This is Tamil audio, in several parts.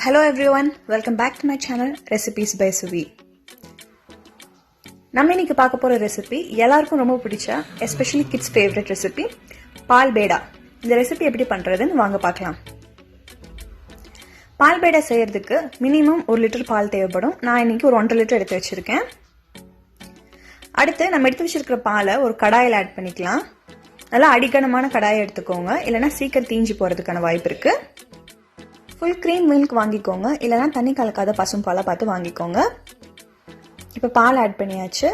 Hello everyone, welcome back to my channel Recipes by Suvi. நம்ம இன்னைக்கு பார்க்க போற ரெசிபி எல்லாருக்கும் ரொம்ப பிடிச்ச எஸ்பெஷலி கிட்ஸ் ஃபேவரட் ரெசிபி பால் பேடா. இந்த ரெசிபி எப்படி பண்றதுன்னு வாங்க பார்க்கலாம். பால் பேடா செய்யறதுக்கு மினிமம் 1 லிட்டர் பால் தேவைப்படும். நான் இன்னைக்கு ஒரு 1.5 லிட்டர் எடுத்து வச்சிருக்கேன். அடுத்து நம்ம எடுத்து வச்சிருக்கிற பாலை ஒரு கடாயில் ஆட் பண்ணிக்கலாம். நல்லா அடிக்கனமான கடாயை எடுத்துக்கோங்க, இல்லைன்னா சீக்கிரம் தீஞ்சு போறதுக்கான வாய்ப்பு இருக்கு. ஃபுல் க்ரீம் மில்க் வாங்கிக்கோங்க, இல்லைனா தண்ணி கலக்காத பசும் பாலை பார்த்து வாங்கிக்கோங்க. இப்போ பால் ஆட் பண்ணியாச்சு.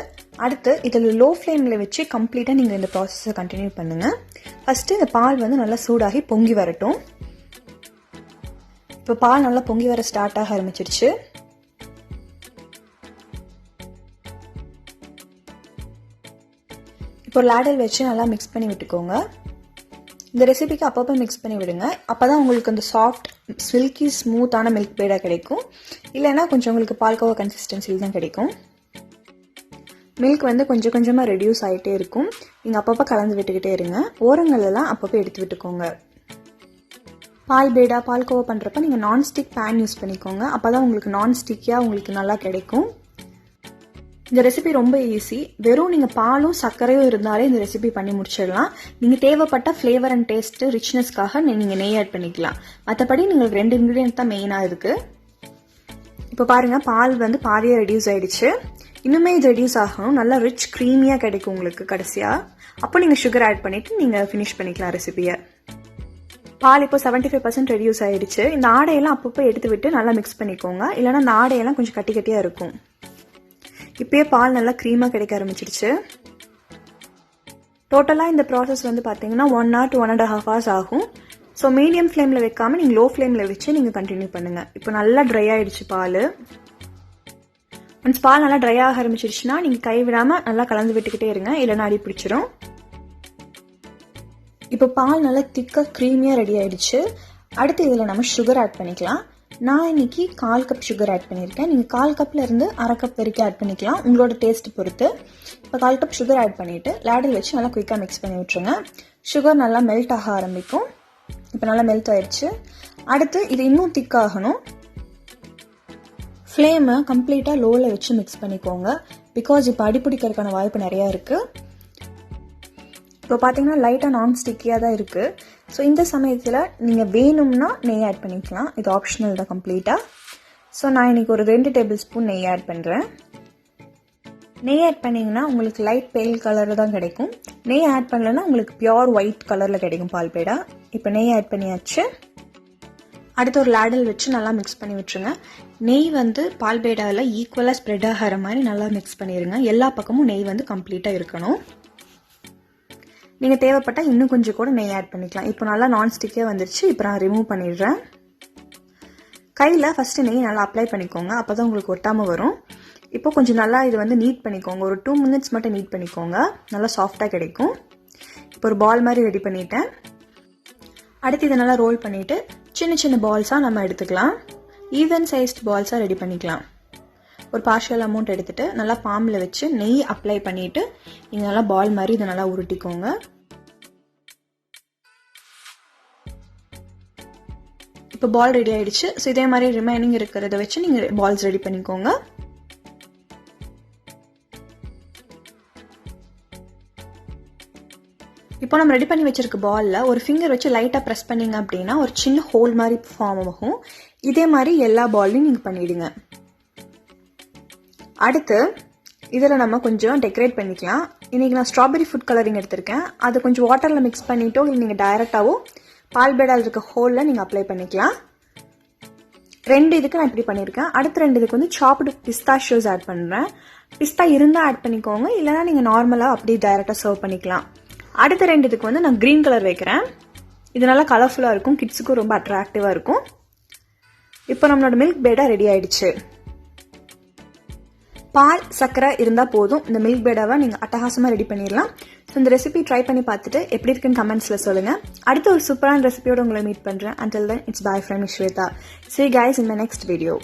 அடுத்து இதில் லோ ஃப்ளேமில் வச்சு கம்ப்ளீட்டாக நீங்கள் இந்த ப்ராசஸை கண்டினியூ பண்ணுங்கள். ஃபஸ்ட்டு இந்த பால் வந்து நல்லா சூடாகி பொங்கி வரட்டும். இப்போ பால் நல்லா பொங்கி வர ஸ்டார்ட் ஆக ஆரம்பிச்சிருச்சு. இப்போ லேடல் வச்சு நல்லா மிக்ஸ் பண்ணி விட்டுக்கோங்க. இந்த ரெசிபிக்கு அப்பப்போ மிக்ஸ் பண்ணி விடுங்க. அப்போ தான் உங்களுக்கு அந்த சாஃப்ட் சில்கி ஸ்மூத்தான மில்க் பேடா கிடைக்கும். இல்லைன்னா கொஞ்சம் உங்களுக்கு பால்கோவா கன்சிஸ்டன்சியில் தான் கிடைக்கும். மில்க் வந்து கொஞ்சம் கொஞ்சமாக ரெடியூஸ் ஆகிட்டே இருக்கும். நீங்கள் அப்பப்போ கலந்து விட்டுக்கிட்டே இருங்க. ஓரங்களெல்லாம் அப்பப்போ எடுத்து விட்டுக்கோங்க. பால் பேடா பால்கோவா பண்ணுறப்ப நீங்கள் நான்ஸ்டிக் பேன் யூஸ் பண்ணிக்கோங்க. அப்போ தான் உங்களுக்கு நான்ஸ்டிக்கியாக உங்களுக்கு நல்லா கிடைக்கும். இந்த ரெசிபி ரொம்ப ஈஸி. வெறும் நீங்கள் பாலும் சர்க்கரையும் இருந்தாலே இந்த ரெசிபி பண்ணி முடிச்சிடலாம். நீங்கள் தேவைப்பட்ட ஃப்ளேவர் அண்ட் டேஸ்ட்டு ரிச்னஸ்க்காக நீங்கள் நெய் ஆட் பண்ணிக்கலாம். மற்றபடி நீங்கள் 2 இன்க்ரீடியன்ட் தான் மெயினாக இருக்குது. இப்போ பாருங்கள், பால் வந்து பாதியாக ரெடியூஸ் ஆகிடுச்சு. இன்னுமே இது ரெடியூஸ் ஆகணும். நல்லா ரிச் க்ரீமியாக கிடைக்கும் உங்களுக்கு கடைசியாக. அப்போ நீங்கள் சுகர் ஆட் பண்ணிவிட்டு நீங்கள் ஃபினிஷ் பண்ணிக்கலாம் ரெசிபியை. பால் இப்போ 75% ரெடியூஸ் ஆகிடுச்சு. இந்த ஆடையெல்லாம் அப்பப்போ எடுத்து விட்டு நல்லா மிக்ஸ் பண்ணிக்கோங்க, இல்லைனா இந்த ஆடையெல்லாம் கொஞ்சம் கட்டி கட்டியாக இருக்கும். இப்போயே பால் நல்லா க்ரீமாக கிடைக்க ஆரம்பிச்சிடுச்சு. டோட்டலாக இந்த ப்ராசஸ் வந்து பார்த்தீங்கன்னா 1 hour to 1.5 hours ஆகும். ஸோ மீடியம் ஃப்ளேமில் வைக்காமல் நீங்கள் லோ ஃப்ளேமில் வச்சு நீங்கள் கண்டினியூ பண்ணுங்கள். இப்போ நல்லா ட்ரை ஆகிடுச்சு பால். ஒன்ஸ் பால் நல்லா ட்ரை ஆக ஆரம்பிச்சிருச்சுன்னா நீங்கள் கைவிடாமல் நல்லா கலந்து விட்டுக்கிட்டே இருங்க, இல்லைன்னா அடி பிடிச்சிரும். இப்போ பால் நல்லா திக்காக க்ரீமியாக ரெடி ஆகிடுச்சு. அடுத்து இதில் நம்ம சுகர் ஆட் பண்ணிக்கலாம். நான் இன்னைக்கு 1/4 கப் சுகர் ஆட் பண்ணியிருக்கேன். நீங்கள் 1/4 கப்ல இருந்து 1/2 கப் வரைக்கும் ஆட் பண்ணிக்கலாம், உங்களோட டேஸ்ட் பொறுத்து. இப்போ 1/4 கப் சுகர் ஆட் பண்ணிட்டு லேடல் வச்சு நல்லா குயிக்காக மிக்ஸ் பண்ணி விட்டுருங்க. சுகர் நல்லா மெல்ட் ஆக ஆரம்பிக்கும். இப்போ நல்லா மெல்ட் ஆயிடுச்சு. அடுத்து இது இன்னும் திக்காகணும். ஃப்ளேமை கம்ப்ளீட்டாக லோவில் வச்சு மிக்ஸ் பண்ணிக்கோங்க. பிகாஸ் இப்போ அடிப்பிடிக்கிறதுக்கான வாய்ப்பு நிறையா இருக்குது. இப்போ பார்த்தீங்கன்னா லைட்டாக நான் ஸ்டிக்கியாக தான் இருக்குது. ஸோ இந்த சமயத்தில் நீங்கள் வேணும்னா நெய் ஆட் பண்ணிக்கலாம். இது ஆப்ஷனல் தான் கம்ப்ளீட்டாக. ஸோ நான் இன்றைக்கி ஒரு 2 டேபிள் ஸ்பூன் நெய் ஆட் பண்ணுறேன். நெய் ஆட் பண்ணிங்கன்னா உங்களுக்கு லைட் பேல் கலர் தான் கிடைக்கும். நெய் ஆட் பண்ணலன்னா உங்களுக்கு பியோர் ஒயிட் கலரில் கிடைக்கும் பால் பேடா. இப்போ நெய் ஆட் பண்ணியாச்சு. அடுத்து ஒரு லேடல் வச்சு நல்லா மிக்ஸ் பண்ணி விட்டுருங்க. நெய் வந்து பால் பேடாவில் ஈக்குவலாக ஸ்ப்ரெட் ஆகிற மாதிரி நல்லா மிக்ஸ் பண்ணிடுங்க. எல்லா பக்கமும் நெய் வந்து கம்ப்ளீட்டாக இருக்கணும். நீங்கள் தேவைப்பட்டால் இன்னும் கொஞ்சம் கூட நெய் ஆட் பண்ணிக்கலாம். இப்போ நல்லா நான்ஸ்டிக்கே வந்துருச்சு. இப்போ நான் ரிமூவ் பண்ணிடுறேன். கையில் ஃபஸ்ட்டு நெய் நல்லா அப்ளை பண்ணிக்கோங்க, அப்போ தான் உங்களுக்கு ஒட்டாமல் வரும். இப்போ கொஞ்சம் நல்லா இது வந்து நீட் பண்ணிக்கோங்க. ஒரு 2 minutes மட்டும் நீட் பண்ணிக்கோங்க, நல்லா சாஃப்டாக கிடைக்கும். இப்போ ஒரு பால் மாதிரி ரெடி பண்ணிட்டேன். அடுத்து இதை நல்லா ரோல் பண்ணிவிட்டு சின்ன சின்ன பால்ஸாக நம்ம எடுத்துக்கலாம். ஈவன் சைஸ்ட் பால்ஸாக ரெடி பண்ணிக்கலாம். ஒரு பார்ஷியல் அமௌண்ட் எடுத்துகிட்டு நல்லா பாம்பில் வச்சு நெய் அப்ளை பண்ணிவிட்டு நீங்கள் நல்லா பால் மாதிரி இதை நல்லா உருட்டிக்கோங்க. இப்போ பால் ரெடி ஆகிடுச்சு. ஸோ இதே மாதிரி ரிமைனிங் இருக்கிறத வச்சு நீங்கள் பால்ஸ் ரெடி பண்ணிக்கோங்க. இப்போ நம்ம ரெடி பண்ணி வச்சிருக்க பாலில் ஒரு ஃபிங்கர் வச்சு லைட்டாக ப்ரெஸ் பண்ணிங்க அப்படின்னா ஒரு சின்ன ஹோல் மாதிரி ஃபார்ம் ஆகும். இதே மாதிரி எல்லா பால்லையும் நீங்கள் பண்ணிவிடுங்க. அடுத்து இதில் நம்ம கொஞ்சம் டெக்கரேட் பண்ணிக்கலாம். இன்றைக்கி நான் ஸ்ட்ராபெரி ஃபுட் கலரிங் எடுத்திருக்கேன். அது கொஞ்சம் வாட்டரில் மிக்ஸ் பண்ணிட்டோ இல்லை நீங்கள் டைரெக்டாகவோ பால் பேடாவில் இருக்க ஹோலில் நீங்கள் அப்ளை பண்ணிக்கலாம். 2 இதுக்கு நான் இப்படி பண்ணியிருக்கேன். அடுத்த 2 இதுக்கு வந்து சாப்டு பிஸ்தாஷியோஸ் ஆட் பண்ணுறேன். பிஸ்தா இருந்தால் ஆட் பண்ணிக்கோங்க, இல்லைனா நீங்கள் நார்மலாக அப்படியே டைரெக்டாக சர்வ் பண்ணிக்கலாம். அடுத்த 2 இதுக்கு வந்து நான் க்ரீன் கலர் வைக்கிறேன். இது நல்லா கலர்ஃபுல்லாக இருக்கும், கிட்ஸுக்கும் ரொம்ப அட்ராக்டிவாக இருக்கும். இப்போ நம்மளோட மில்க் பேடா ரெடி ஆயிடுச்சு. பால் சர்க்கரை இருந்தால் போதும், இந்த மில்க் பேடாவை நீங்கள் அட்டகாசமாக ரெடி பண்ணிடலாம். ஸோ இந்த ரெசிபி ட்ரை பண்ணி பார்த்துட்டு எப்படி இருக்குன்னு கமெண்ட்ஸில் சொல்லுங்கள். அடுத்த ஒரு சூப்பரான ரெசிபியோட உங்களை மீட் பண்ணுறேன். Until then, it's bye from Shweta. See you guys in my next video.